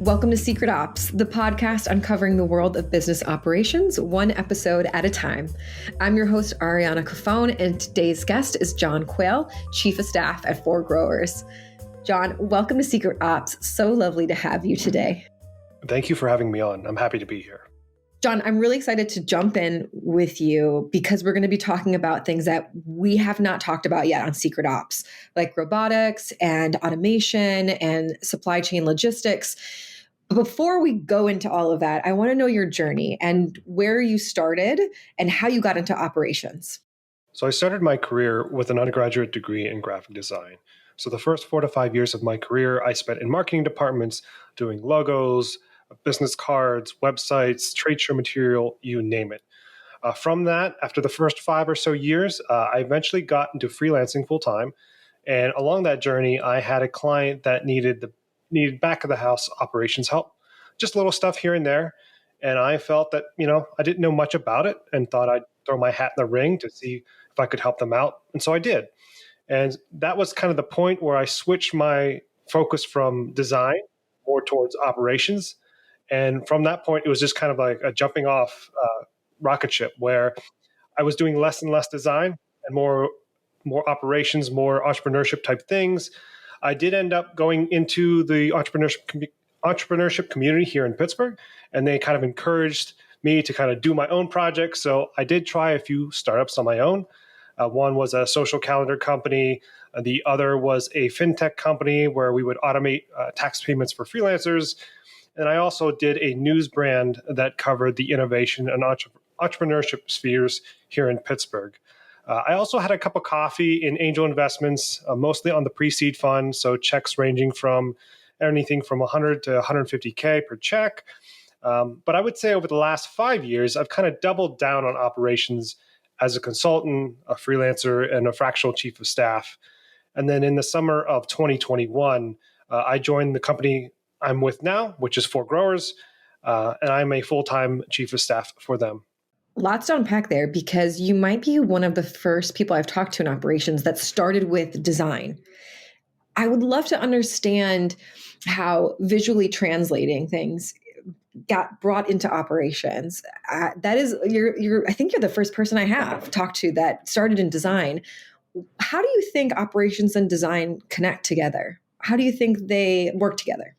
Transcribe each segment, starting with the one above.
Welcome to Secret Ops, the podcast uncovering the world of business operations, one episode at a time. I'm your host, Ariana Cofone, and today's guest is John Quayle, Chief of Staff at 4Growers. John, welcome to Secret Ops. So lovely to have you today. Thank you for having me on. I'm happy to be here. John, I'm really excited to jump in with you because we're going to be talking about things that we have not talked about yet on Secret Ops, like robotics and automation and supply chain logistics. Before we go into all of that, I want to know your journey and where you started and how you got into operations. So I started my career with an undergraduate degree in graphic design. So the first 4 to 5 years of my career, I spent in marketing departments doing logos, business cards, websites, trade show material, you name it. From that, after the first 5 or so years, I eventually got into freelancing full time. And along that journey, I had a client that needed back of the house operations help, just little stuff here and there. And I felt that, I didn't know much about it and thought I'd throw my hat in the ring to see if I could help them out. And so I did. And that was kind of the point where I switched my focus from design more towards operations. And from that point, it was just kind of like a jumping off rocket ship where I was doing less and less design and more operations, more entrepreneurship type things. I did end up going into the entrepreneurship community here in Pittsburgh, and they kind of encouraged me to kind of do my own projects. So I did try a few startups on my own. One was a social calendar company. The other was a fintech company where we would automate tax payments for freelancers. And I also did a news brand that covered the innovation and entrepreneurship spheres here in Pittsburgh. I also had a cup of coffee in angel investments, mostly on the pre-seed fund. So checks ranging from anything from 100 to 150K per check. But I would say over the last 5 years, I've kind of doubled down on operations as a consultant, a freelancer, and a fractional chief of staff. And then in the summer of 2021, I joined the company I'm with now, which is 4Growers, and I'm a full-time chief of staff for them. Lots to unpack there because you might be one of the first people I've talked to in operations that started with design. I would love to understand how visually translating things got brought into operations. That is, I think you're the first person I have talked to that started in design. How do you think operations and design connect together? How do you think they work together?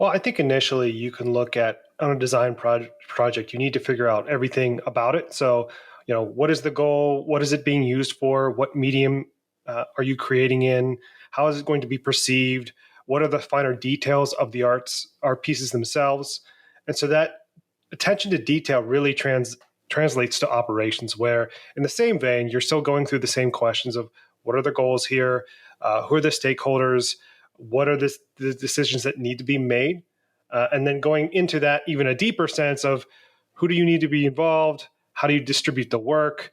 Well, I think initially you can look at on a design project, you need to figure out everything about it. So, what is the goal? What is it being used for? What medium are you creating in? How is it going to be perceived? What are the finer details of the art pieces themselves? And so that attention to detail really translates to operations, where in the same vein, you're still going through the same questions of what are the goals here? Who are the stakeholders? What are the decisions that need to be made? And then going into that, even a deeper sense of who do you need to be involved? How do you distribute the work?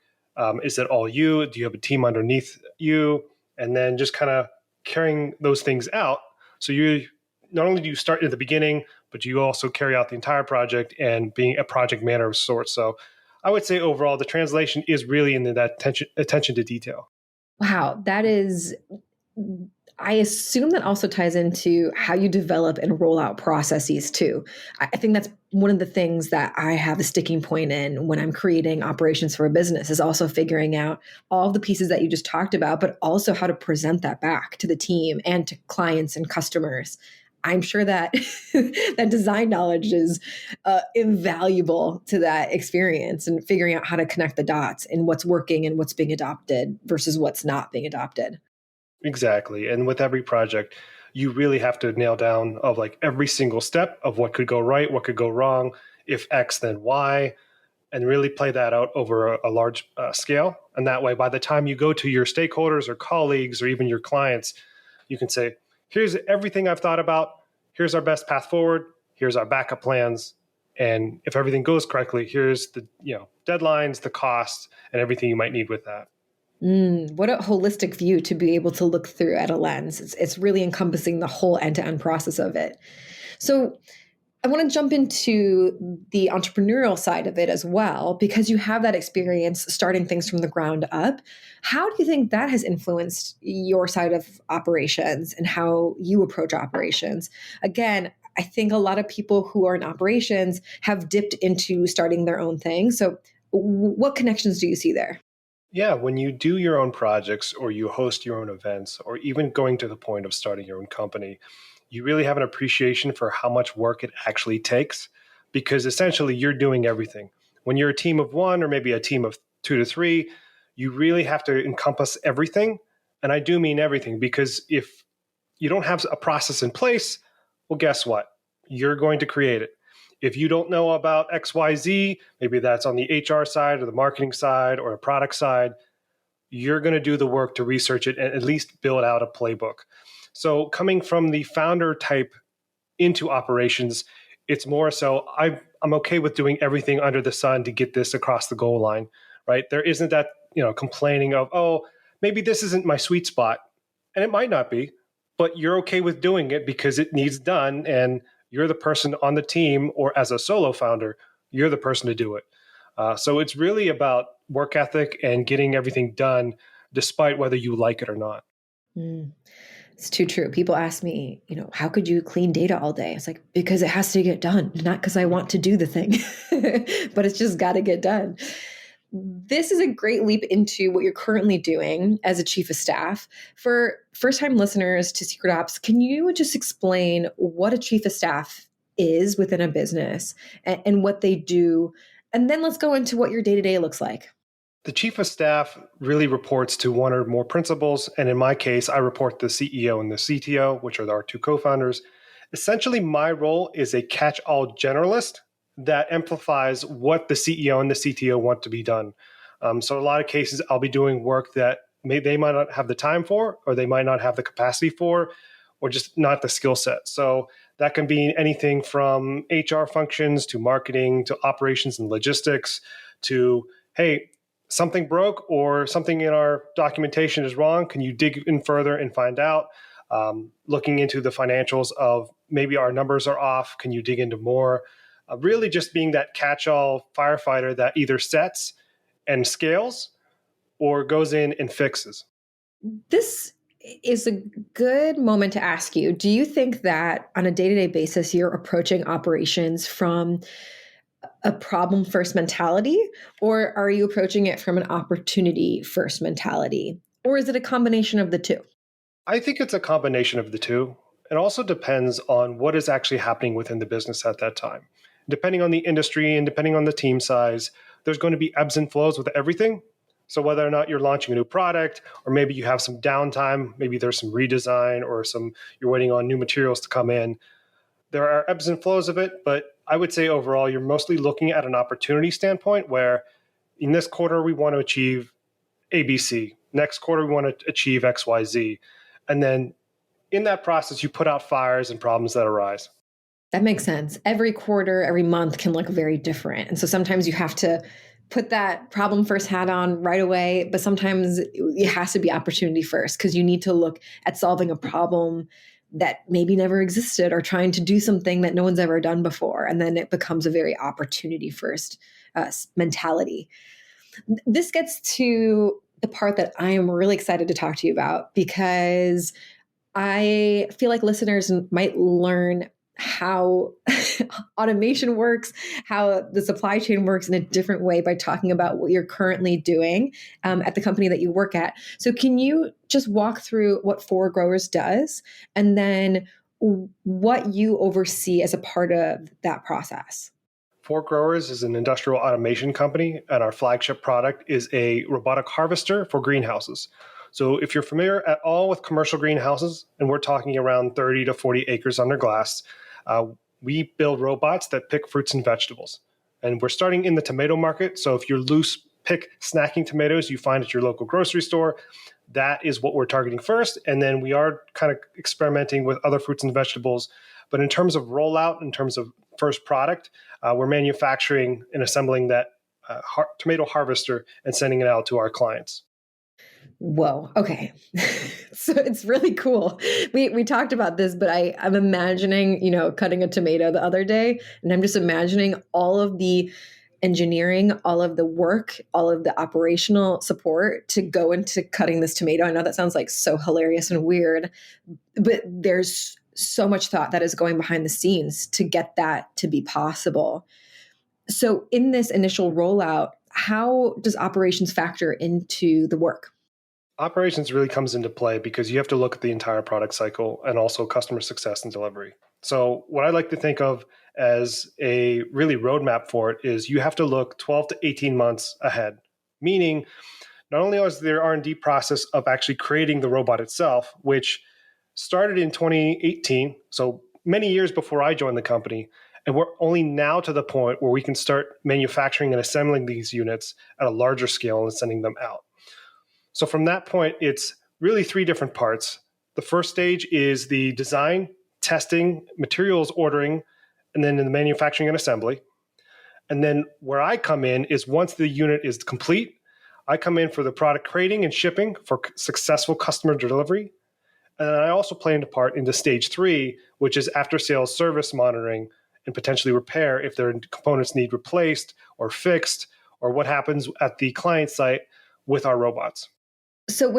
Is it all you? Do you have a team underneath you? And then just kind of carrying those things out. So you not only do you start at the beginning, but you also carry out the entire project and being a project manager of sorts. So I would say overall, the translation is really in that attention to detail. Wow, that is... I assume that also ties into how you develop and roll out processes too. I think that's one of the things that I have a sticking point in when I'm creating operations for a business is also figuring out all the pieces that you just talked about, but also how to present that back to the team and to clients and customers. I'm sure that that design knowledge is invaluable to that experience and figuring out how to connect the dots and what's working and what's being adopted versus what's not being adopted. Exactly. And with every project, you really have to nail down of like every single step of what could go right, what could go wrong, if X, then Y, and really play that out over a large scale. And that way, by the time you go to your stakeholders or colleagues or even your clients, you can say, here's everything I've thought about. Here's our best path forward. Here's our backup plans. And if everything goes correctly, here's the deadlines, the costs, and everything you might need with that. What a holistic view to be able to look through at a lens. It's really encompassing the whole end-to-end process of it. So I want to jump into the entrepreneurial side of it as well, because you have that experience starting things from the ground up. How do you think that has influenced your side of operations and how you approach operations? Again, I think a lot of people who are in operations have dipped into starting their own thing. So what connections do you see there? Yeah, when you do your own projects or you host your own events or even going to the point of starting your own company, you really have an appreciation for how much work it actually takes because essentially you're doing everything. When you're a team of one or maybe a team of 2 to 3, you really have to encompass everything. And I do mean everything because if you don't have a process in place, well, guess what? You're going to create it. If you don't know about XYZ, maybe that's on the HR side or the marketing side or a product side, you're going to do the work to research it and at least build out a playbook. So, coming from the founder type into operations, it's more so I'm okay with doing everything under the sun to get this across the goal line, right? There isn't that, complaining of, oh, maybe this isn't my sweet spot. And it might not be, but you're okay with doing it because it needs done. And you're the person on the team, or as a solo founder, you're the person to do it. So it's really about work ethic and getting everything done, despite whether you like it or not. Mm. It's too true. People ask me, how could you clean data all day? It's like, because it has to get done, not because I want to do the thing, but it's just got to get done. This is a great leap into what you're currently doing as a chief of staff. For first time listeners to Secret Ops, can you just explain what a chief of staff is within a business and what they do? And then let's go into what your day to day looks like. The chief of staff really reports to one or more principals. And in my case, I report the CEO and the CTO, which are our two co founders. Essentially, my role is a catch all generalist that amplifies what the CEO and the CTO want to be done. So, a lot of cases, I'll be doing work that they might not have the time for, or they might not have the capacity for, or just not the skill set. So, that can be anything from HR functions to marketing to operations and logistics to, hey, something broke or something in our documentation is wrong. Can you dig in further and find out? Looking into the financials of maybe our numbers are off. Can you dig into more? Really just being that catch-all firefighter that either sets and scales or goes in and fixes. This is a good moment to ask you, do you think that on a day-to-day basis you're approaching operations from a problem first mentality, or are you approaching it from an opportunity first mentality? Or is it a combination of the two? I think it's a combination of the two. It also depends on what is actually happening within the business at that time. Depending on the industry and depending on the team size, there's going to be ebbs and flows with everything. So whether or not you're launching a new product, or maybe you have some downtime, maybe there's some redesign or you're waiting on new materials to come in. There are ebbs and flows of it, but I would say overall, you're mostly looking at an opportunity standpoint where in this quarter, we want to achieve ABC. Next quarter, we want to achieve XYZ. And then in that process, you put out fires and problems that arise. That makes sense. Every quarter, every month can look very different. And so sometimes you have to put that problem first hat on right away, but sometimes it has to be opportunity first because you need to look at solving a problem that maybe never existed or trying to do something that no one's ever done before. And then it becomes a very opportunity first mentality. This gets to the part that I am really excited to talk to you about because I feel like listeners might learn how automation works, how the supply chain works in a different way by talking about what you're currently doing at the company that you work at. So, can you just walk through what For Growers does and then what you oversee as a part of that process? For Growers is an industrial automation company, and our flagship product is a robotic harvester for greenhouses. So, if you're familiar at all with commercial greenhouses, and we're talking around 30 to 40 acres under glass, we build robots that pick fruits and vegetables. And we're starting in the tomato market. So, if you're loose pick snacking tomatoes you find at your local grocery store, that is what we're targeting first. And then we are kind of experimenting with other fruits and vegetables. But in terms of rollout, in terms of first product, we're manufacturing and assembling that tomato harvester and sending it out to our clients. Whoa. Okay. So it's really cool. We talked about this, but I'm imagining, cutting a tomato the other day, and I'm just imagining all of the engineering, all of the work, all of the operational support to go into cutting this tomato. I know that sounds like so hilarious and weird, but there's so much thought that is going behind the scenes to get that to be possible. So, in this initial rollout, how does operations factor into the work? Operations really comes into play because you have to look at the entire product cycle and also customer success and delivery. So, what I like to think of as a really roadmap for it is you have to look 12 to 18 months ahead, meaning not only is there R&D process of actually creating the robot itself, which started in 2018, so many years before I joined the company, and we're only now to the point where we can start manufacturing and assembling these units at a larger scale and sending them out. So from that point, it's really three different parts. The first stage is the design, testing, materials ordering, and then in the manufacturing and assembly. And then where I come in is once the unit is complete, I come in for the product creating and shipping for successful customer delivery. And I also play into part into stage three, which is after sales service monitoring and potentially repair if their components need replaced or fixed, or what happens at the client site with our robots. So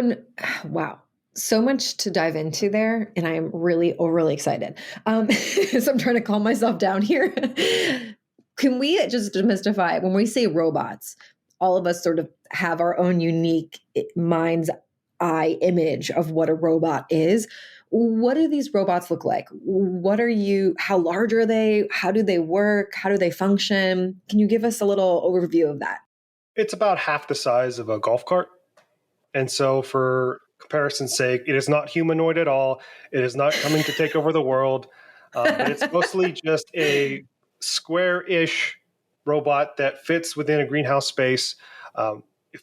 wow, so much to dive into there, and I am really overly excited. So I'm trying to calm myself down here. Can we just demystify when we say robots? All of us sort of have our own unique mind's eye image of what a robot is. What do these robots look like? What are you? How large are they? How do they work? How do they function? Can you give us a little overview of that? It's about half the size of a golf cart. And so, for comparison's sake, it is not humanoid at all. It is not coming to take over the world, but it's mostly just a square-ish robot that fits within a greenhouse space. If,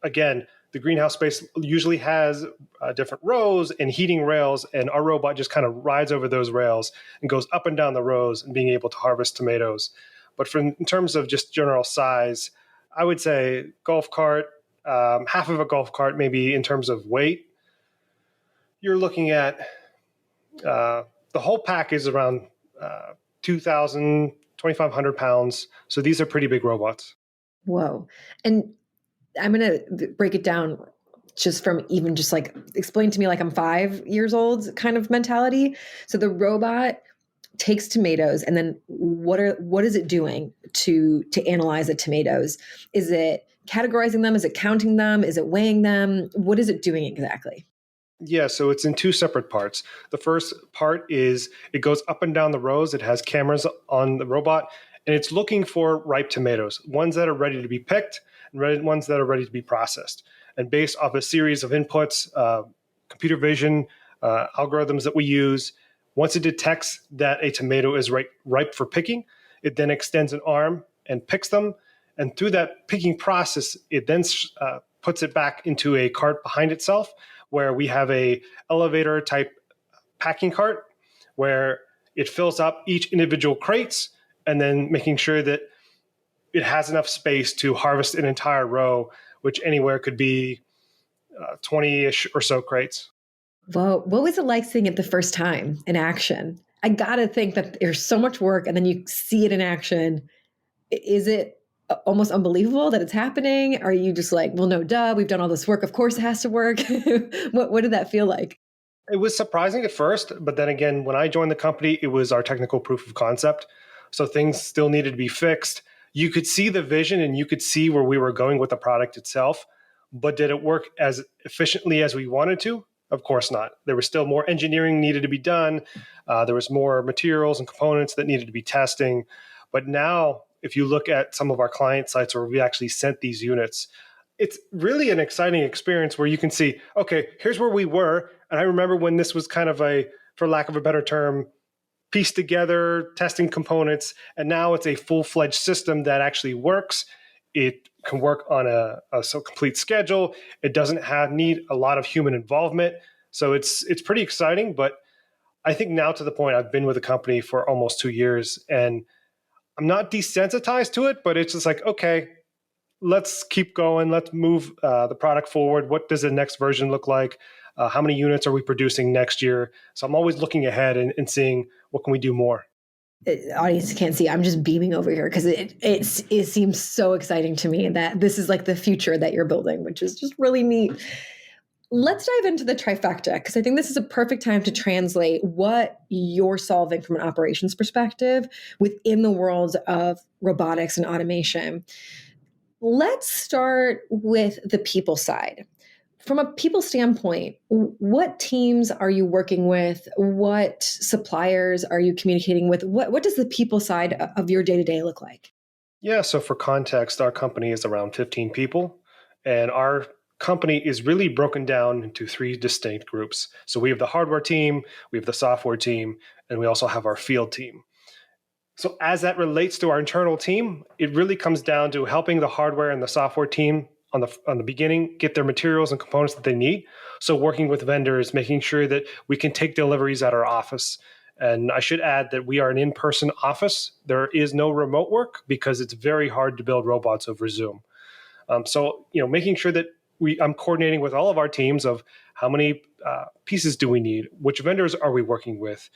again, the greenhouse space usually has different rows and heating rails, and our robot just kind of rides over those rails and goes up and down the rows and being able to harvest tomatoes. But in terms of just general size, I would say golf cart, half of a golf cart, maybe in terms of weight. You're looking at the whole pack is around 2,000, 2,500 pounds. So these are pretty big robots. Whoa. And I'm going to break it down just from even just like explain to me like I'm 5 years old kind of mentality. So the robot takes tomatoes and then what is it doing to analyze the tomatoes? Is it categorizing them? Is it counting them? Is it weighing them? What is it doing exactly? Yeah, so it's in two separate parts. The first part is it goes up and down the rows. It has cameras on the robot, and it's looking for ripe tomatoes, ones that are ready to be picked and ones that are ready to be processed. And based off a series of inputs, computer vision, algorithms that we use, once it detects that a tomato is ripe for picking, it then extends an arm and picks them. And through that picking process, it then puts it back into a cart behind itself, where we have a elevator type packing cart where it fills up each individual crates and then making sure that it has enough space to harvest an entire row, which anywhere could be 20-ish or so crates. Well, what was it like seeing it the first time in action? I gotta think that there's so much work and then you see it in action. Is it almost unbelievable that it's happening? Are you just like, well, no, duh, we've done all this work. Of course it has to work. What did that feel like? It was surprising at first, but then again, when I joined the company, it was our technical proof of concept. So things still needed to be fixed. You could see the vision and you could see where we were going with the product itself. But did it work as efficiently as we wanted to? Of course not. There was still more engineering needed to be done. There was more materials and components that needed to be testing. But now, if you look at some of our client sites where we actually sent these units, it's really an exciting experience where you can see, okay, here's where we were. And I remember when this was kind of a, for lack of a better term, pieced together, testing components. And now it's a full-fledged system that actually works. It can work on a complete schedule. It doesn't need a lot of human involvement. So it's pretty exciting. But I think now to the point, I've been with the company for almost 2 years and I'm not desensitized to it, but it's just like, okay, let's keep going. Let's move the product forward. What does the next version look like? How many units are we producing next year? So I'm always looking ahead and seeing what can we do more. Audience can't see. I'm just beaming over here because it seems so exciting to me that this is like the future that you're building, which is just really neat. Let's dive into the trifecta because I think this is a perfect time to translate what you're solving from an operations perspective within the world of robotics and automation. Let's start with the people side. From a people standpoint, what teams are you working with? What suppliers are you communicating with? What does the people side of your day to day look like? Yeah, so for context, our company is around 15 people, and our company is really broken down into three distinct groups. So we have the hardware team, we have the software team, and we also have our field team. So as that relates to our internal team, it really comes down to helping the hardware and the software team on the beginning get their materials and components that they need. So working with vendors, making sure that we can take deliveries at our office. And I should add that we are an in-person office. There is no remote work because it's very hard to build robots over Zoom. Making sure that I'm coordinating with all of our teams of how many pieces do we need, which vendors are we working with,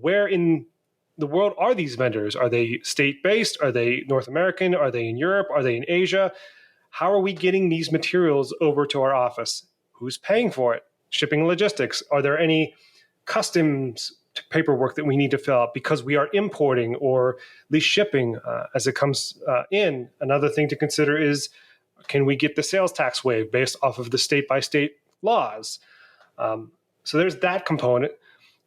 where in the world are these vendors? Are they state-based? Are they North American? Are they in Europe? Are they in Asia? How are we getting these materials over to our office? Who's paying for it? Shipping and logistics. Are there any customs paperwork that we need to fill out because we are importing or at least shipping as it comes in? Another thing to consider is, can we get the sales tax waived based off of the state-by-state laws? So there's that component.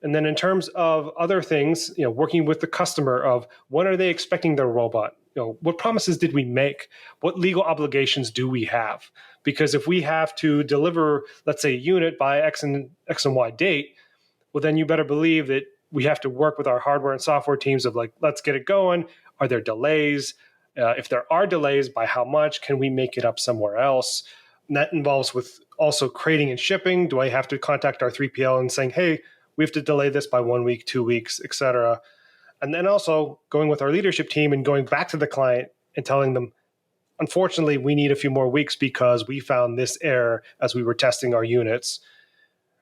And then in terms of other things, working with the customer of when are they expecting their robot? What promises did we make? What legal obligations do we have? Because if we have to deliver, let's say, a unit by X and Y date, well, then you better believe that we have to work with our hardware and software teams of like, let's get it going. Are there delays? If there are delays, by how much? Can we make it up somewhere else? And that involves with also creating and shipping. Do I have to contact our 3PL and saying, hey, we have to delay this by 1 week, 2 weeks, et cetera. And then also going with our leadership team and going back to the client and telling them, unfortunately, we need a few more weeks because we found this error as we were testing our units.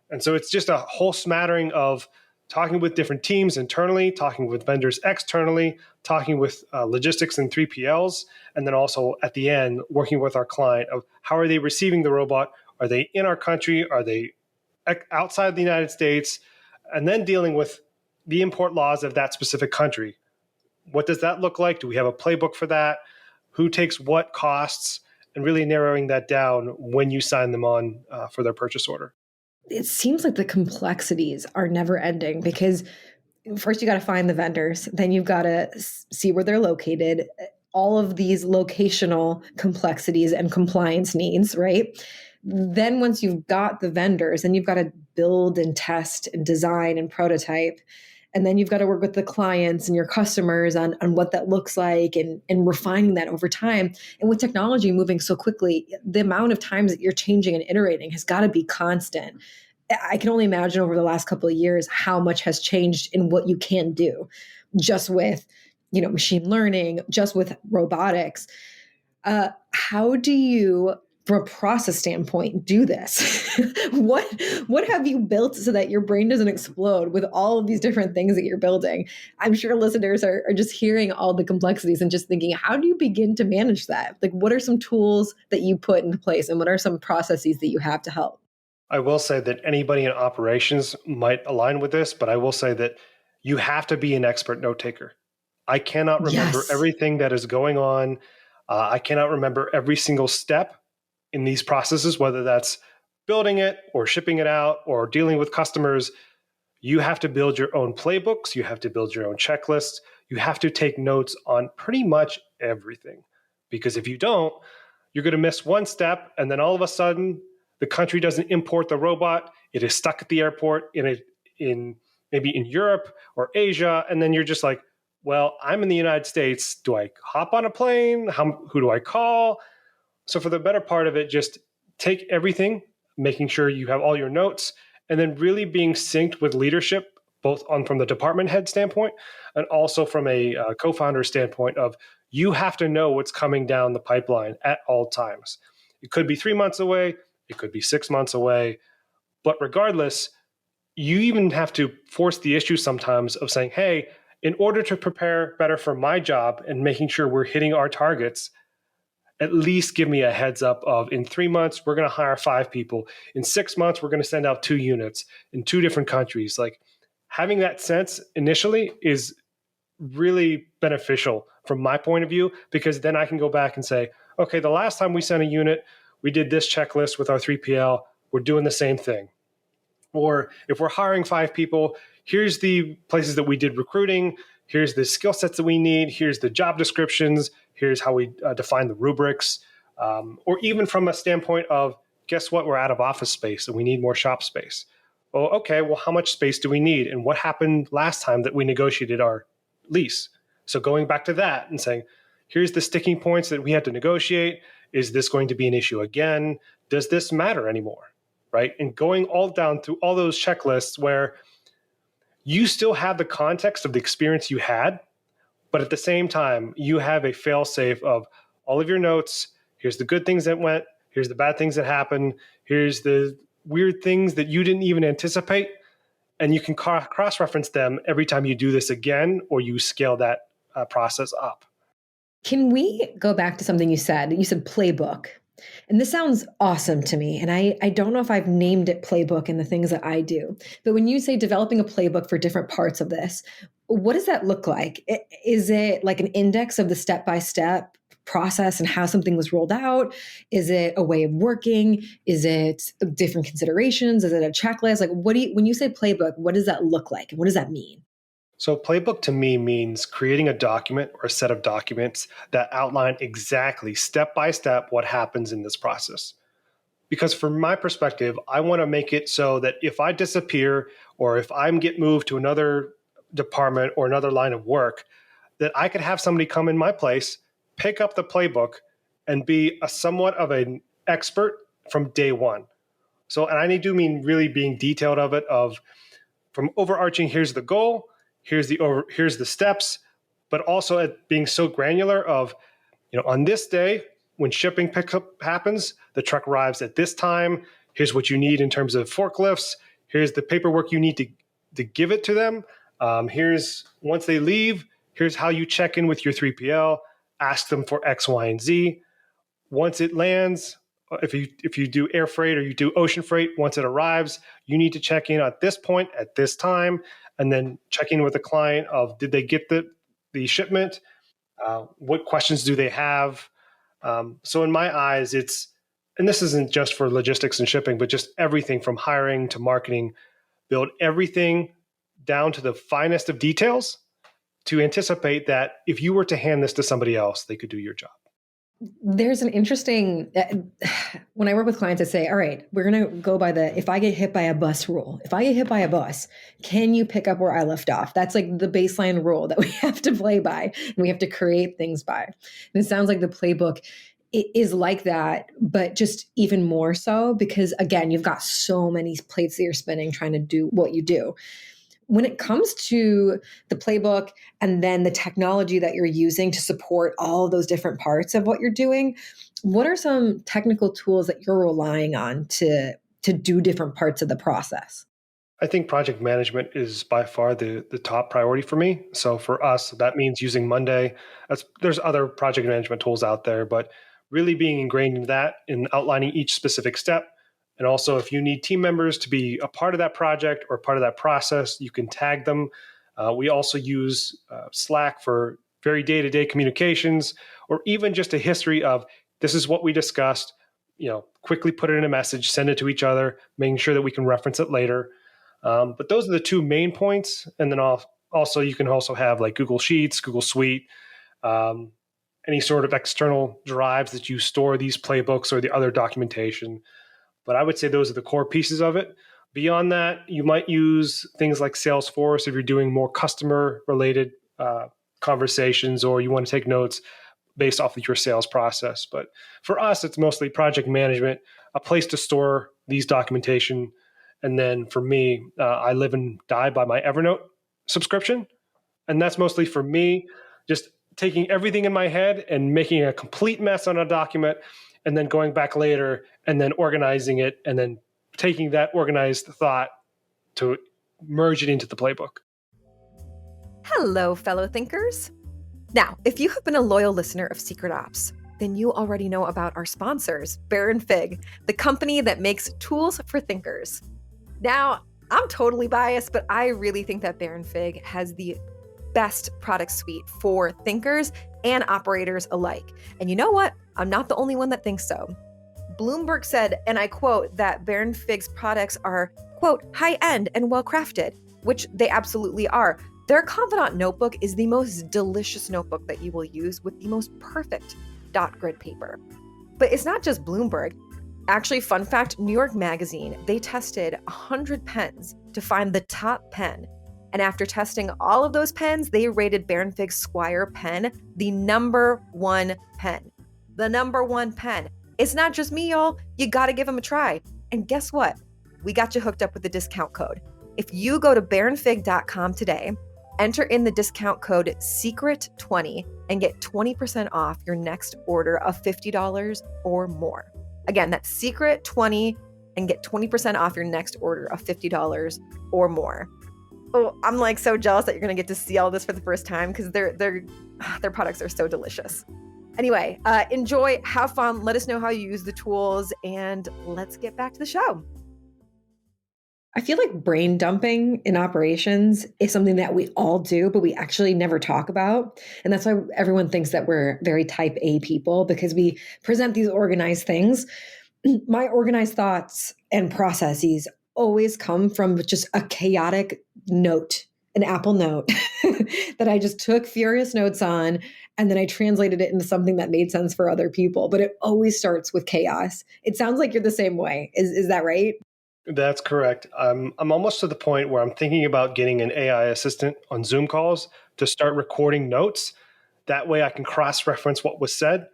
And so it's just a whole smattering of talking with different teams internally, talking with vendors externally, talking with logistics and 3PLs, and then also at the end, working with our client of how are they receiving the robot? Are they in our country? Are they outside the United States? And then dealing with the import laws of that specific country. What does that look like? Do we have a playbook for that? Who takes what costs? And really narrowing that down when you sign them on for their purchase order. It seems like the complexities are never ending because first you got to find the vendors, then you've got to see where they're located, all of these locational complexities and compliance needs, right? Then once you've got the vendors, then you've got to build and test and design and prototype. And then you've got to work with the clients and your customers on what that looks like and refining that over time. And with technology moving so quickly, the amount of times that you're changing and iterating has got to be constant. I can only imagine over the last couple of years how much has changed in what you can do just with, machine learning, just with robotics. How do you, from a process standpoint, do this? what have you built so that your brain doesn't explode with all of these different things that you're building? I'm sure listeners are just hearing all the complexities and just thinking, how do you begin to manage that? Like, what are some tools that you put into place and what are some processes that you have to help? I will say that anybody in operations might align with this, but I will say that you have to be an expert note taker. I cannot remember Yes. everything that is going on. I cannot remember every single step in these processes, whether that's building it or shipping it out or dealing with customers. You have to build your own playbooks. You have to build your own checklists. You have to take notes on pretty much everything. Because if you don't, you're going to miss one step. And then all of a sudden, the country doesn't import the robot. It is stuck at the airport in maybe in Europe or Asia. And then you're just like, well, I'm in the United States. Do I hop on a plane? Who do I call? So for the better part of it, just take everything, making sure you have all your notes, and then really being synced with leadership, both on from the department head standpoint and also from a co-founder standpoint of you have to know what's coming down the pipeline at all times. It could be 3 months away. It could be 6 months away. But regardless, you even have to force the issue sometimes of saying, hey, in order to prepare better for my job and making sure we're hitting our targets, at least give me a heads up of in 3 months, we're going to hire 5 people. In 6 months, we're going to send out 2 units in 2 different countries. Like having that sense initially is really beneficial from my point of view, because then I can go back and say, okay, the last time we sent a unit, we did this checklist with our 3PL. We're doing the same thing. Or if we're hiring 5 people, here's the places that we did recruiting. Here's the skill sets that we need. Here's the job descriptions. Here's how we define the rubrics. Or even from a standpoint of, guess what? We're out of office space and we need more shop space. Well, okay, well, how much space do we need? And what happened last time that we negotiated our lease? So going back to that and saying, here's the sticking points that we had to negotiate. Is this going to be an issue again? Does this matter anymore? Right? And going all down through all those checklists where you still have the context of the experience you had, but at the same time, you have a fail safe of all of your notes. Here's the good things that went. Here's the bad things that happened. Here's the weird things that you didn't even anticipate. And you can cross-reference them every time you do this again, or you scale that process up. Can we go back to something you said? You said playbook. And this sounds awesome to me. And I don't know if I've named it playbook in the things that I do. But when you say developing a playbook for different parts of this, what does that look like? Is it like an index of the step-by-step process and how something was rolled out? Is it a way of working? Is it different considerations? Is it a checklist? Like, when you say playbook, what does that look like? And what does that mean? So playbook to me means creating a document or a set of documents that outline exactly step by step what happens in this process. Because from my perspective, I want to make it so that if I disappear or if I get moved to another department or another line of work, that I could have somebody come in my place, pick up the playbook, and be a somewhat of an expert from day one. So, and I do mean really being detailed of it, of from overarching, here's the goal, here's the steps, but also at being so granular of, on this day when shipping pickup happens, the truck arrives at this time. Here's what you need in terms of forklifts. Here's the paperwork you need to give it to them. Here's once they leave, here's how you check in with your 3PL, ask them for X, Y, and Z. Once it lands, if you do air freight or you do ocean freight, once it arrives, you need to check in at this point, at this time, and then check in with the client of, did they get the shipment? What questions do they have? So in my eyes, and this isn't just for logistics and shipping, but just everything from hiring to marketing, build everything down to the finest of details to anticipate that if you were to hand this to somebody else, they could do your job. There's an interesting, when I work with clients, I say, all right, we're going to go by if I get hit by a bus rule. If I get hit by a bus, can you pick up where I left off? That's like the baseline rule that we have to play by and we have to create things by. And it sounds like the playbook is like that, but just even more so because, again, you've got so many plates that you're spinning trying to do what you do. When it comes to the playbook and then the technology that you're using to support all those different parts of what you're doing, what are some technical tools that you're relying on to do different parts of the process? I think project management is by far the top priority for me. So for us, that means using Monday. There's other project management tools out there, but really being ingrained in that and outlining each specific step. And also, if you need team members to be a part of that project or part of that process, you can tag them. We also use Slack for very day-to-day communications, or even just a history of, this is what we discussed, quickly put it in a message, send it to each other, making sure that we can reference it later. But those are the 2 main points. And then also you can also have like Google Sheets, Google Suite, any sort of external drives that you store these playbooks or the other documentation. But I would say those are the core pieces of it. Beyond that, you might use things like Salesforce if you're doing more customer-related conversations or you want to take notes based off of your sales process. But for us, it's mostly project management, a place to store these documentation. And then for me, I live and die by my Evernote subscription. And that's mostly for me, just taking everything in my head and making a complete mess on a document and then going back later and then organizing it and then taking that organized thought to merge it into the playbook. Hello, fellow thinkers. Now, if you have been a loyal listener of Secret Ops, then you already know about our sponsors, Baron Fig, the company that makes tools for thinkers. Now, I'm totally biased, but I really think that Baron Fig has the best product suite for thinkers and operators alike. And you know what? I'm not the only one that thinks so. Bloomberg said, and I quote, that Baron Fig's products are, quote, high-end and well-crafted, which they absolutely are. Their Confidant notebook is the most delicious notebook that you will use with the most perfect dot grid paper. But it's not just Bloomberg. Actually, fun fact, New York Magazine, they tested 100 pens to find the top pen. And after testing all of those pens, they rated Baron Fig's Squire pen the number one pen. The number one pen. It's not just me, y'all. You got to give them a try. And guess what? We got you hooked up with the discount code. If you go to baronfig.com today, enter in the discount code SECRET20 and get 20% off your next order of $50 or more. Again, that's SECRET20 and get 20% off your next order of $50 or more. Oh, I'm like so jealous that you're going to get to see all this for the first time because their products are so delicious. Anyway, enjoy, have fun, let us know how you use the tools, and let's get back to the show. I feel like brain dumping in operations is something that we all do, but we actually never talk about. And that's why everyone thinks that we're very type A people, because we present these organized things. My organized thoughts and processes always come from just a chaotic note, an Apple note that I just took furious notes on, and then I translated it into something that made sense for other people. But it always starts with chaos. It sounds like you're the same way. Is that right? That's correct. I'm almost to the point where I'm thinking about getting an AI assistant on Zoom calls to start recording notes. That way I can cross-reference what was said.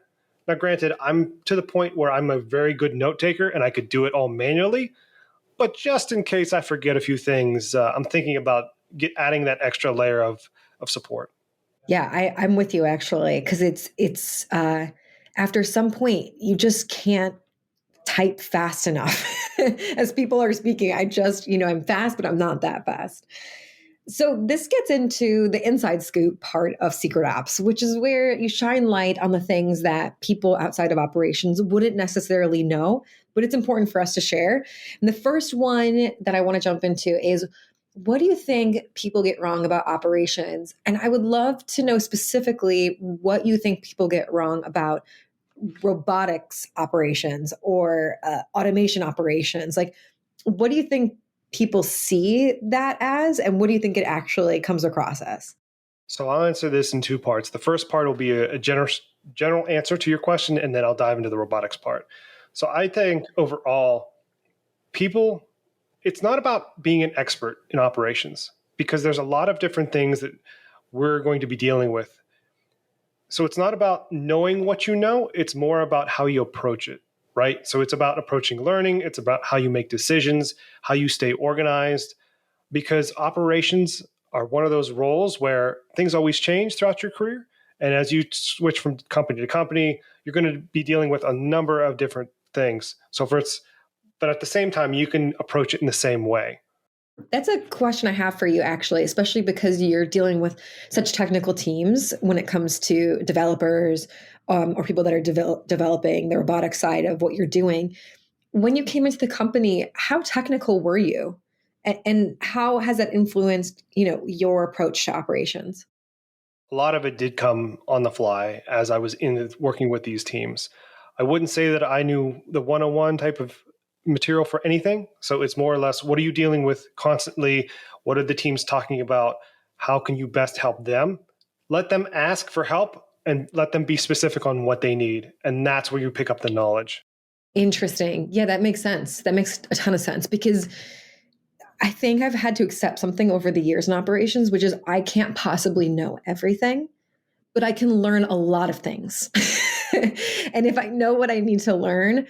Now, granted, I'm to the point where I'm a very good note taker and I could do it all manually. But just in case I forget a few things, I'm thinking about adding that extra layer of support. Yeah, I'm with you actually, because it's after some point you just can't type fast enough as people are speaking. I just, I'm fast, but I'm not that fast. So this gets into the inside scoop part of secret apps, which is where you shine light on the things that people outside of operations wouldn't necessarily know, but it's important for us to share. And the first one that I want to jump into is, what do you think people get wrong about operations? And I would love to know specifically what you think people get wrong about robotics operations or automation operations. Like, what do you think people see that as, and what do you think it actually comes across as? So I'll answer this in two parts. The first part will be a general answer to your question, and then I'll dive into the robotics part. So I think overall, people, it's not about being an expert in operations, because there's a lot of different things that we're going to be dealing with. So it's not about knowing what you know, it's more about how you approach it, right? So it's about approaching learning, it's about how you make decisions, how you stay organized, because operations are one of those roles where things always change throughout your career. And as you switch from company to company, you're going to be dealing with a number of different things. But at the same time, you can approach it in the same way. That's a question I have for you, actually, especially because you're dealing with such technical teams when it comes to developers or people that are developing the robotic side of what you're doing. When you came into the company, how technical were you? And how has that influenced, your approach to operations? A lot of it did come on the fly as I was working with these teams. I wouldn't say that I knew the 101 type of material for anything. So it's more or less, what are you dealing with constantly? What are the teams talking about? How can you best help them? Let them ask for help and let them be specific on what they need. And that's where you pick up the knowledge. Interesting. Yeah, that makes sense. That makes a ton of sense, because I think I've had to accept something over the years in operations, which is I can't possibly know everything, but I can learn a lot of things. And if I know what I need to learn,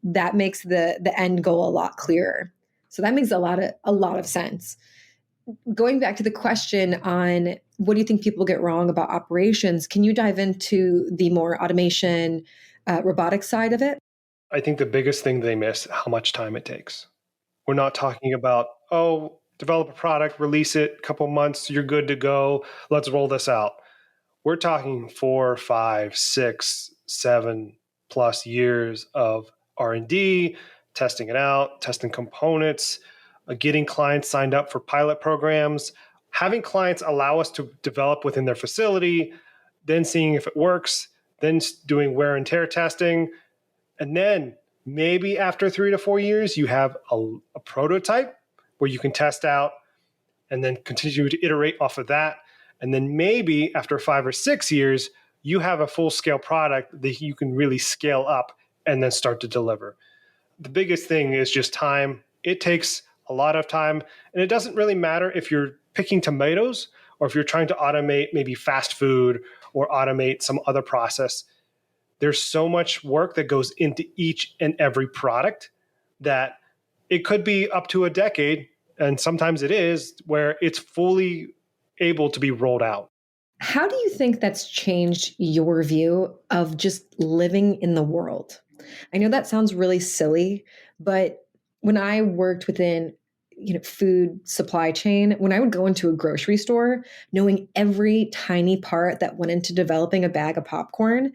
that makes the end goal a lot clearer. So that makes a lot of sense. Going back to the question on what do you think people get wrong about operations, can you dive into the more automation, robotics side of it? I think the biggest thing they miss, how much time it takes. We're not talking about, develop a product, release it, couple months, you're good to go. Let's roll this out. We're talking 4, 5, 6, 7+ years of R&D, testing it out, testing components, getting clients signed up for pilot programs, having clients allow us to develop within their facility, then seeing if it works, then doing wear and tear testing. And then maybe after 3 to 4 years, you have a prototype where you can test out and then continue to iterate off of that. And then maybe after 5 or 6 years, you have a full scale product that you can really scale up and then start to deliver. The biggest thing is just time. It takes a lot of time. And it doesn't really matter if you're picking tomatoes or if you're trying to automate maybe fast food or automate some other process. There's so much work that goes into each and every product that it could be up to a decade, and sometimes it is, where it's fully able to be rolled out. How do you think that's changed your view of just living in the world? I know that sounds really silly, but when I worked within food supply chain, when I would go into a grocery store, knowing every tiny part that went into developing a bag of popcorn,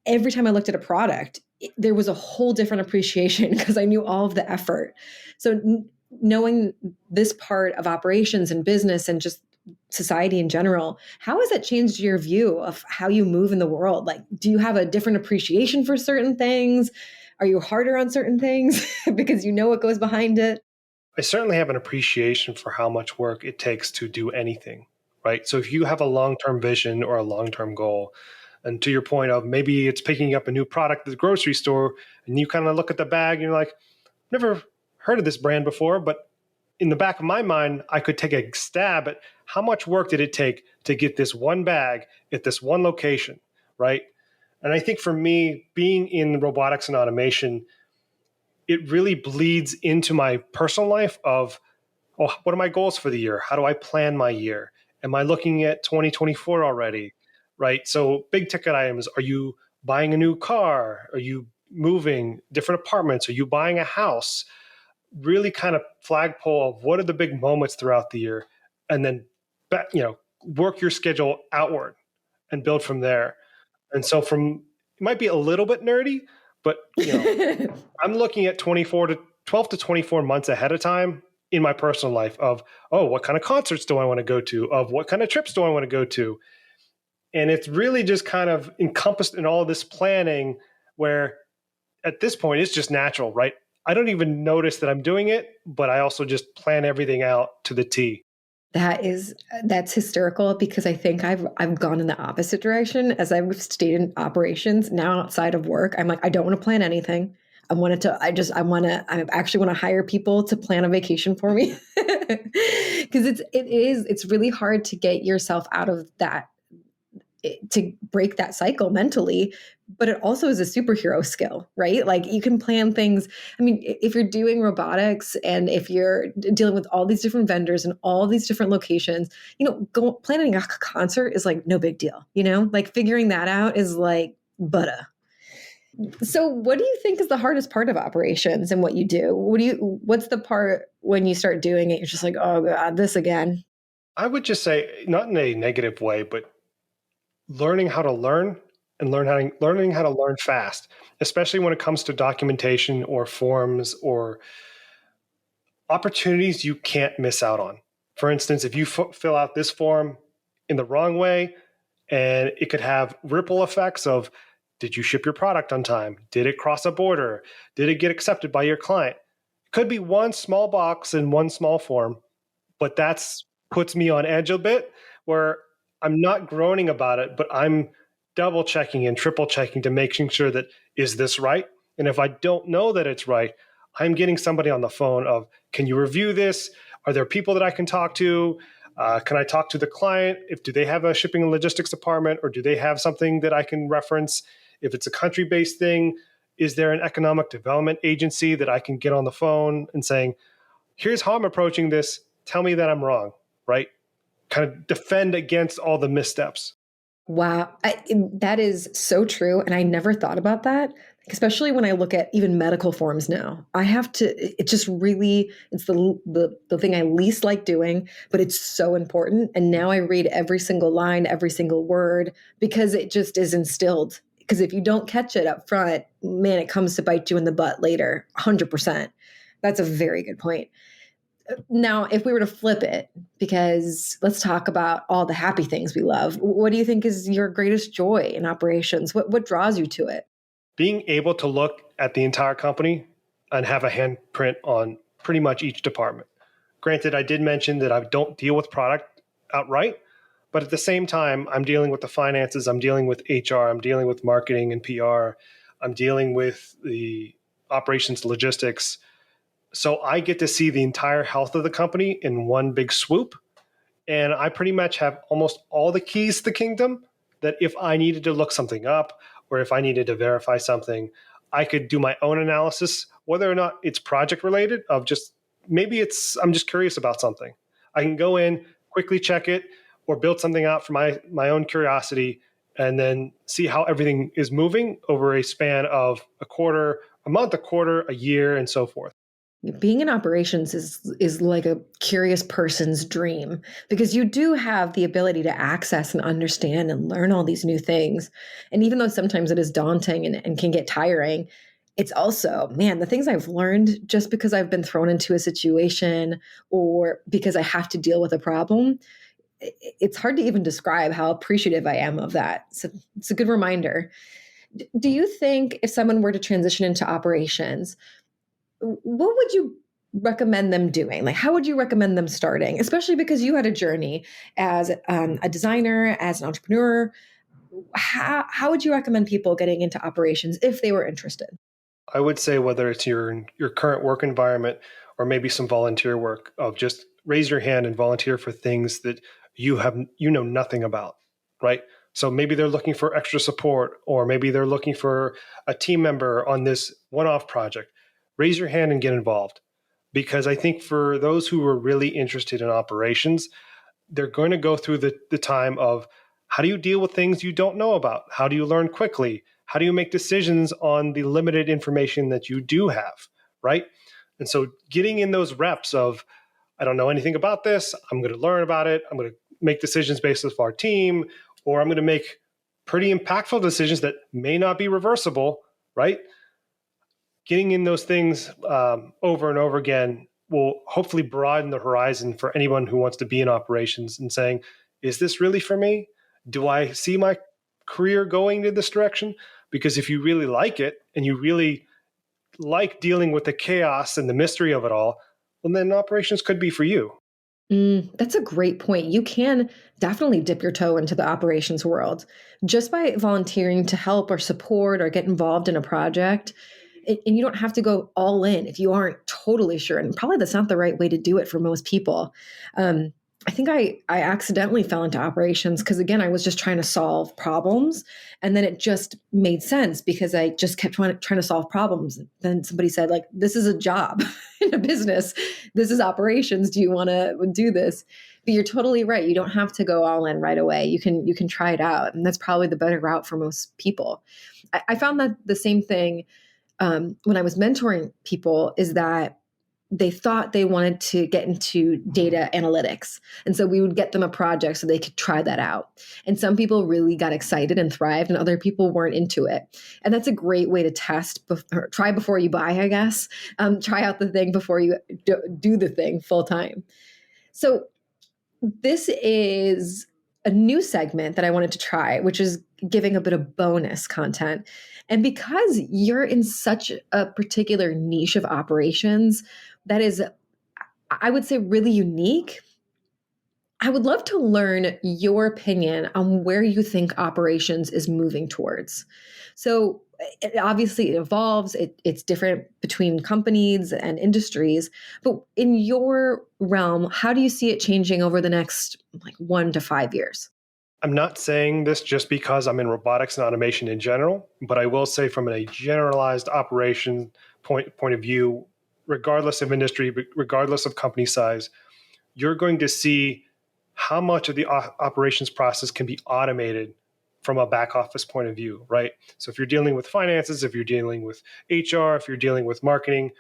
every time I looked at a product, there was a whole different appreciation because I knew all of the effort. So knowing this part of operations and business and just society in general, how has that changed your view of how you move in the world? Like, do you have a different appreciation for certain things? Are you harder on certain things because you know what goes behind it? I certainly have an appreciation for how much work it takes to do anything, right? So if you have a long-term vision or a long-term goal, and to your point of maybe it's picking up a new product at the grocery store, and you kind of look at the bag and you're like, never heard of this brand before, but in the back of my mind, I could take a stab at how much work did it take to get this one bag at this one location, right? And I think for me, being in robotics and automation, it really bleeds into my personal life of, oh, what are my goals for the year? How do I plan my year? Am I looking at 2024 already? Right? So big ticket items, are you buying a new car? Are you moving different apartments? Are you buying a house? Really kind of flagpole of what are the big moments throughout the year, and then work your schedule outward and build from there. And so it might be a little bit nerdy, but I'm looking at 12 to 24 months ahead of time in my personal life of, oh, what kind of concerts do I want to go to? Of what kind of trips do I want to go to? And it's really just kind of encompassed in all this planning where at this point it's just natural, right? I don't even notice that I'm doing it, but I also just plan everything out to the T. That's hysterical because I think I've gone in the opposite direction as I've stayed in operations now outside of work. I'm like, I don't want to plan anything. I actually want to hire people to plan a vacation for me because it's really hard to get yourself out of that, to break that cycle mentally, but it also is a superhero skill, right? Like you can plan things. I mean, if you're doing robotics and if you're dealing with all these different vendors and all these different locations, planning a concert is like no big deal, like figuring that out is like butter. So what do you think is the hardest part of operations and what you do? What's the part when you start doing it, you're just like, oh God, this again? I would just say, not in a negative way, but learning how to learn and learning how to learn fast, especially when it comes to documentation or forms or opportunities you can't miss out on. For instance, if you fill out this form in the wrong way, and it could have ripple effects of, did you ship your product on time? Did it cross a border? Did it get accepted by your client? It could be one small box in one small form, but that's puts me on edge a bit where I'm not groaning about it, but I'm double checking and triple checking to making sure that, is this right? And if I don't know that it's right, I'm getting somebody on the phone of, can you review this? Are there people that I can talk to? Can I talk to the client? Do they have a shipping and logistics department, or do they have something that I can reference? If it's a country-based thing, is there an economic development agency that I can get on the phone and saying, here's how I'm approaching this. Tell me that I'm wrong, right? Kind of defend against all the missteps. Wow, that is so true. And I never thought about that, especially when I look at even medical forms now. I have to, it just really, it's the thing I least like doing, but it's so important. And now I read every single line, every single word, because it just is instilled Because if you don't catch it up front, man, it comes to bite you in the butt later. 100%. That's a very good point. Now, if we were to flip it, because let's talk about all the happy things we love, what do you think is your greatest joy in operations? What draws you to it? Being able to look at the entire company and have a handprint on pretty much each department. Granted, I did mention that I don't deal with product outright, but at the same time, I'm dealing with the finances, I'm dealing with HR, I'm dealing with marketing and PR, I'm dealing with the operations logistics. So I get to see the entire health of the company in one big swoop. And I pretty much have almost all the keys to the kingdom that if I needed to look something up or if I needed to verify something, I could do my own analysis, whether or not it's project related of just maybe I'm just curious about something. I can go in, quickly check it, or build something out for my own curiosity and then see how everything is moving over a span of a quarter, a month, a quarter, a year, and so forth. Being in operations is like a curious person's dream because you do have the ability to access and understand and learn all these new things. And even though sometimes it is daunting and can get tiring, it's also, man, the things I've learned just because I've been thrown into a situation or because I have to deal with a problem, it's hard to even describe how appreciative I am of that. So it's a good reminder. Do you think if someone were to transition into operations, what would you recommend them doing? Like, how would you recommend them starting? Especially because you had a journey as a designer, as an entrepreneur. How would you recommend people getting into operations if they were interested? I would say whether it's your current work environment or maybe some volunteer work of just raise your hand and volunteer for things that you know nothing about, right? So maybe they're looking for extra support or maybe they're looking for a team member on this one-off project. Raise your hand and get involved because I think for those who are really interested in operations, they're going to go through the time of how do you deal with things you don't know about? How do you learn quickly? How do you make decisions on the limited information that you do have, right? And so getting in those reps of, I don't know anything about this, I'm going to learn about it, I'm going to make decisions based off our team, or I'm going to make pretty impactful decisions that may not be reversible, right? Getting in those things over and over again will hopefully broaden the horizon for anyone who wants to be in operations and saying, is this really for me? Do I see my career going in this direction? Because if you really like it and you really like dealing with the chaos and the mystery of it all, well, then operations could be for you. That's a great point. You can definitely dip your toe into the operations world just by volunteering to help or support or get involved in a project. And you don't have to go all in if you aren't totally sure. And probably that's not the right way to do it for most people. I think I accidentally fell into operations because, again, I was just trying to solve problems. And then it just made sense because I just kept trying to solve problems. Then somebody said, like, this is a job in a business. This is operations. Do you want to do this? But you're totally right. You don't have to go all in right away. You can try it out. And that's probably the better route for most people. I found that the same thing when I was mentoring people is that they thought they wanted to get into data analytics. And so we would get them a project so they could try that out. And some people really got excited and thrived, and other people weren't into it. And that's a great way to try before you buy, I guess. Try out the thing before you do the thing full time. So this is a new segment that I wanted to try, which is giving a bit of bonus content. And because you're in such a particular niche of operations that is, I would say, really unique, I would love to learn your opinion on where you think operations is moving towards. So, obviously, it evolves. It's different between companies and industries. But in your realm, how do you see it changing over the next 1 to 5 years? I'm not saying this just because I'm in robotics and automation in general, but I will say from a generalized operation point of view, regardless of industry, regardless of company size, you're going to see how much of the operations process can be automated from a back office point of view, right? So if you're dealing with finances, if you're dealing with HR, if you're dealing with marketing,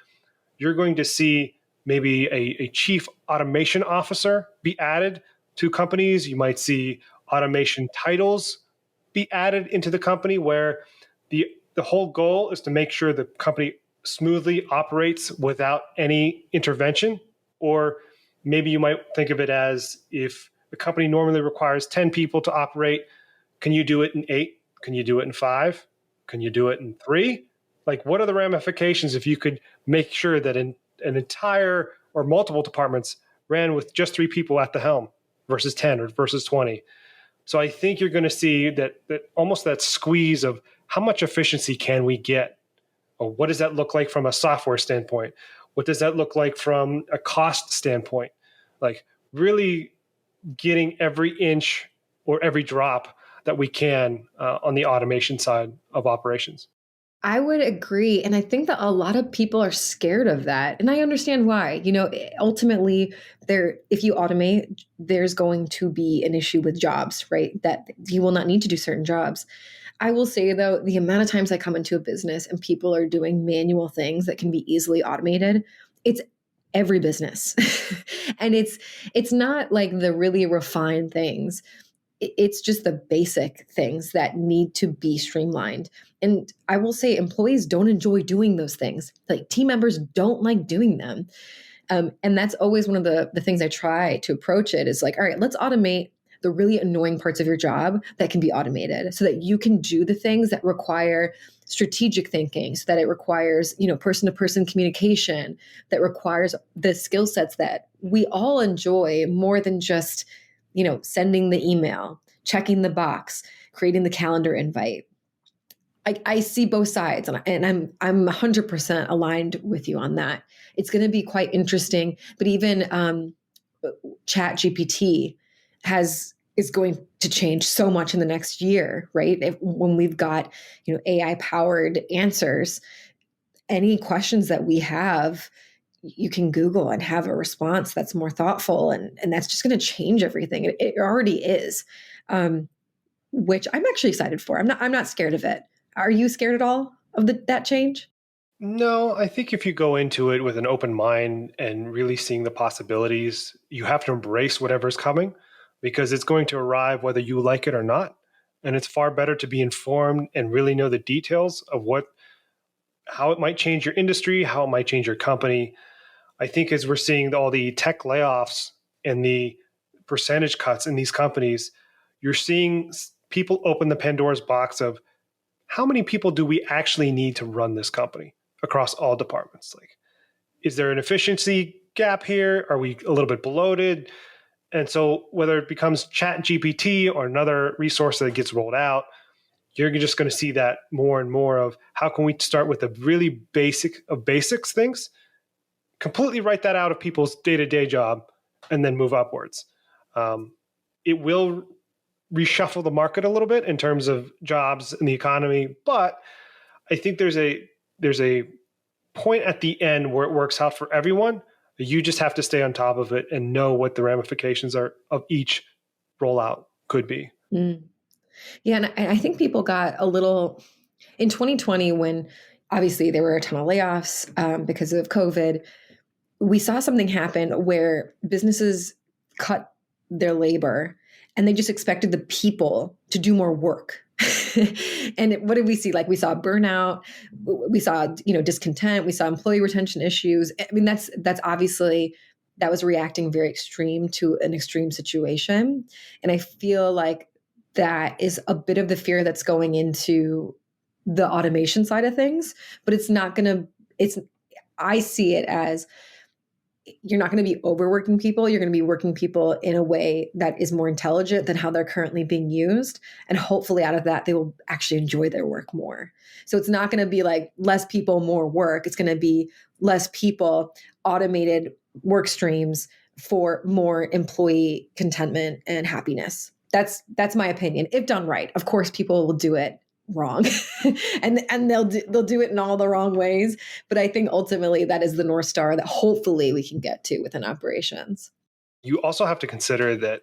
you're going to see maybe a chief automation officer be added to companies. You might see automation titles be added into the company where the whole goal is to make sure the company smoothly operates without any intervention. Or maybe you might think of it as, if the company normally requires 10 people to operate, can you do it in 8? Can you do it in 5? Can you do it in 3? Like, what are the ramifications if you could make sure that an entire or multiple departments ran with just 3 people at the helm versus 10 or versus 20? So I think you're going to see that almost that squeeze of how much efficiency can we get? Or what does that look like from a software standpoint? What does that look like from a cost standpoint? Like, really getting every inch or every drop that we can on the automation side of operations. I would agree. And I think that a lot of people are scared of that. And I understand why. Ultimately, if you automate, there's going to be an issue with jobs, right? That you will not need to do certain jobs. I will say, though, the amount of times I come into a business and people are doing manual things that can be easily automated, it's every business. And it's not like the really refined things. It's just the basic things that need to be streamlined. And I will say employees don't enjoy doing those things. Like, team members don't like doing them. And that's always one of the things I try to approach it is like, all right, let's automate the really annoying parts of your job that can be automated so that you can do the things that require strategic thinking, so that it requires, person-to-person communication, that requires the skill sets that we all enjoy more than just sending the email, checking the box, creating the calendar invite. I see both sides, and I'm 100% aligned with you on that. It's going to be quite interesting. But even Chat GPT is going to change so much in the next year, right? When we've got AI powered answers, any questions that we have, you can Google and have a response that's more thoughtful, and that's just going to change everything. It already is, which I'm actually excited for. I'm not scared of it. Are you scared at all of that change? No, I think if you go into it with an open mind and really seeing the possibilities, you have to embrace whatever's coming, because it's going to arrive whether you like it or not. And it's far better to be informed and really know the details of how it might change your industry, how it might change your company. I think as we're seeing all the tech layoffs and the percentage cuts in these companies, you're seeing people open the Pandora's box of, how many people do we actually need to run this company across all departments? Like, is there an efficiency gap here? Are we a little bit bloated? And so whether it becomes Chat GPT or another resource that gets rolled out, you're just going to see that more and more of, how can we start with the really basic of basics things, completely write that out of people's day-to-day job, and then move upwards. It will reshuffle the market a little bit in terms of jobs in the economy, but I think there's a point at the end where it works out for everyone. You just have to stay on top of it and know what the ramifications are of each rollout could be. Mm. Yeah, and I think people got a little in 2020, when obviously there were a ton of layoffs because of COVID. We saw something happen where businesses cut their labor and they just expected the people to do more work. And what did we see? Like, we saw burnout, we saw discontent, we saw employee retention issues. I mean, that's obviously, that was reacting very extreme to an extreme situation. And I feel like that is a bit of the fear that's going into the automation side of things, but I see it as, you're not going to be overworking people. You're going to be working people in a way that is more intelligent than how they're currently being used. And hopefully out of that, they will actually enjoy their work more. So it's not going to be like less people, more work. It's going to be less people, automated work streams for more employee contentment and happiness. That's my opinion. If done right, of course, people will do it wrong and they'll do it in all the wrong ways, but I think ultimately that is the North Star that hopefully we can get to within operations. You also have to consider that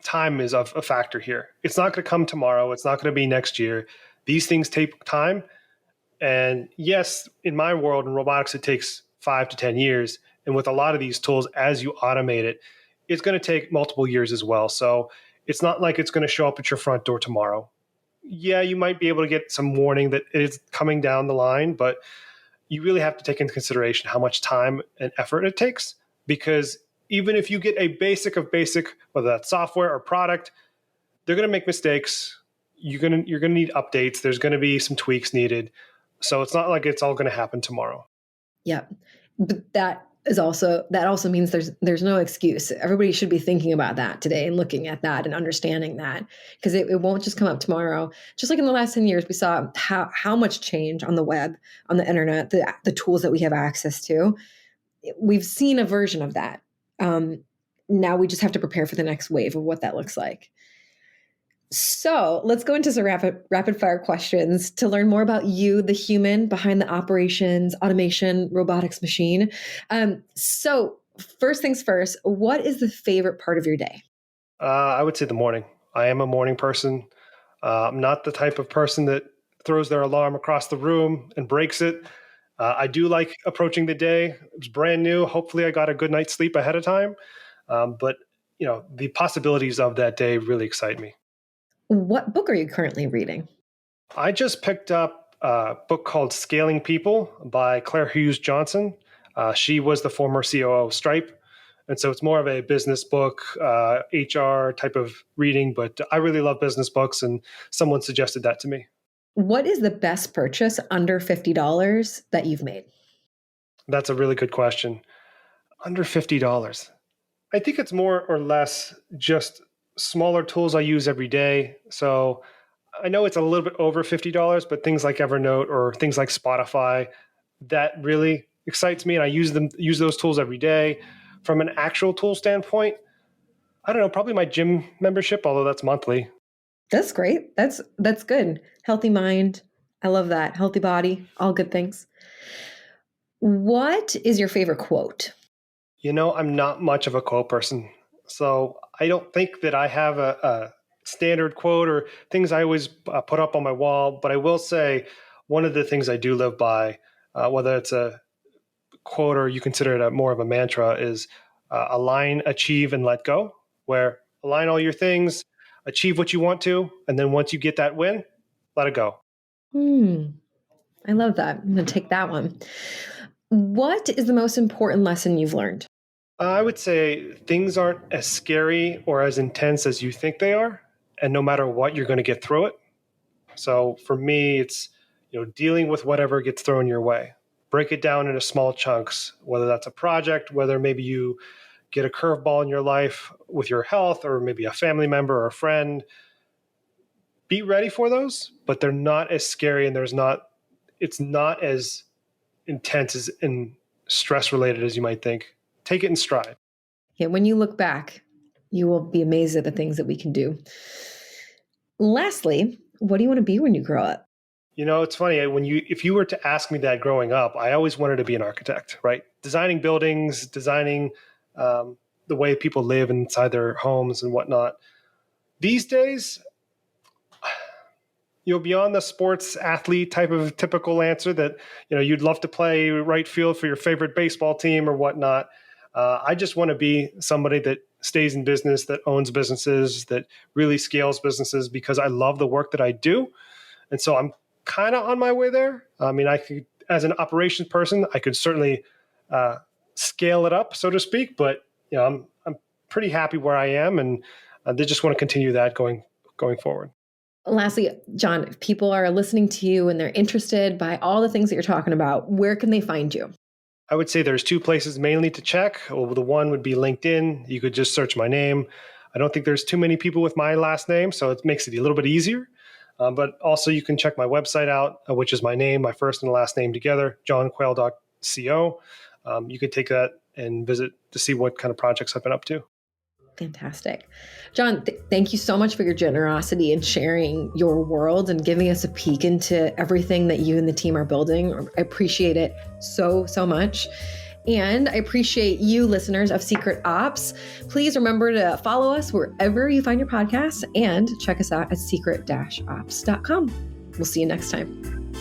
time is a factor here. It's not going to come tomorrow. It's not going to be next year. These things take time. And yes, in my world in robotics, it takes 5 to 10 years. And with a lot of these tools, as you automate it, it's going to take multiple years as well. So it's not like it's going to show up at your front door tomorrow. yeah, you might be able to get some warning that it is coming down the line, but you really have to take into consideration how much time and effort it takes. Because even if you get a basic of basic, whether that's software or product, they're going to make mistakes. You're going to need updates. There's going to be some tweaks needed. So it's not like it's all going to happen tomorrow. Yeah. But that also means there's no excuse. Everybody should be thinking about that today and looking at that and understanding that, because it won't just come up tomorrow. Just like in the last 10 years, we saw how much change on the web, on the internet, the tools that we have access to. We've seen a version of that. Now we just have to prepare for the next wave of what that looks like. So let's go into some rapid fire questions to learn more about you, the human behind the operations, automation, robotics machine. So first things first, what is the favorite part of your day? I would say the morning. I am a morning person. I'm not the type of person that throws their alarm across the room and breaks it. I do like approaching the day. It's brand new. Hopefully I got a good night's sleep ahead of time. But the possibilities of that day really excite me. What book are you currently reading? I just picked up a book called Scaling People by Claire Hughes Johnson. She was the former COO of Stripe. And so it's more of a business book, HR type of reading. But I really love business books, and someone suggested that to me. What is the best purchase under $50 that you've made? That's a really good question. Under $50. I think it's more or less just smaller tools I use every day. So I know it's a little bit over $50, but things like Evernote or things like Spotify, that really excites me. And I use those tools every day. From an actual tool standpoint, I don't know, probably my gym membership, although that's monthly. That's great. That's good. Healthy mind. I love that. Healthy body, all good things. What is your favorite quote? I'm not much of a quote person. So I don't think that I have a standard quote or things I always put up on my wall. But I will say one of the things I do live by, whether it's a quote or you consider it more of a mantra, is align, achieve, and let go, where align all your things, achieve what you want to, and then once you get that win, let it go. I love that. I'm going to take that one. What is the most important lesson you've learned? I would say things aren't as scary or as intense as you think they are. And no matter what, you're going to get through it. So for me, it's dealing with whatever gets thrown your way. Break it down into small chunks, whether that's a project, whether maybe you get a curveball in your life with your health, or maybe a family member or a friend. Be ready for those, but they're not as scary, and it's not as intense and stress related as you might think. Take it in stride. Yeah, when you look back, you will be amazed at the things that we can do. Lastly, what do you want to be when you grow up? It's funny, if you were to ask me that growing up, I always wanted to be an architect, right? Designing buildings, designing the way people live inside their homes and whatnot. These days, beyond the sports athlete type of typical answer that, you'd love to play right field for your favorite baseball team or whatnot. I just want to be somebody that stays in business, that owns businesses, that really scales businesses, because I love the work that I do. And so I'm kind of on my way there. I mean, as an operations person, I could certainly scale it up, so to speak. But I'm pretty happy where I am, and they just want to continue that going forward. Lastly, John, if people are listening to you and they're interested by all the things that you're talking about, where can they find you? I would say there's two places mainly to check. Well, the one would be LinkedIn. You could just search my name. I don't think there's too many people with my last name, so it makes it a little bit easier. But also you can check my website out, which is my name, my first and last name together, johnquayle.co. You can take that and visit to see what kind of projects I've been up to. Fantastic. John, thank you so much for your generosity and sharing your world and giving us a peek into everything that you and the team are building. I appreciate it so, so much. And I appreciate you, listeners of Secret Ops. Please remember to follow us wherever you find your podcasts and check us out at secret-ops.com. We'll see you next time.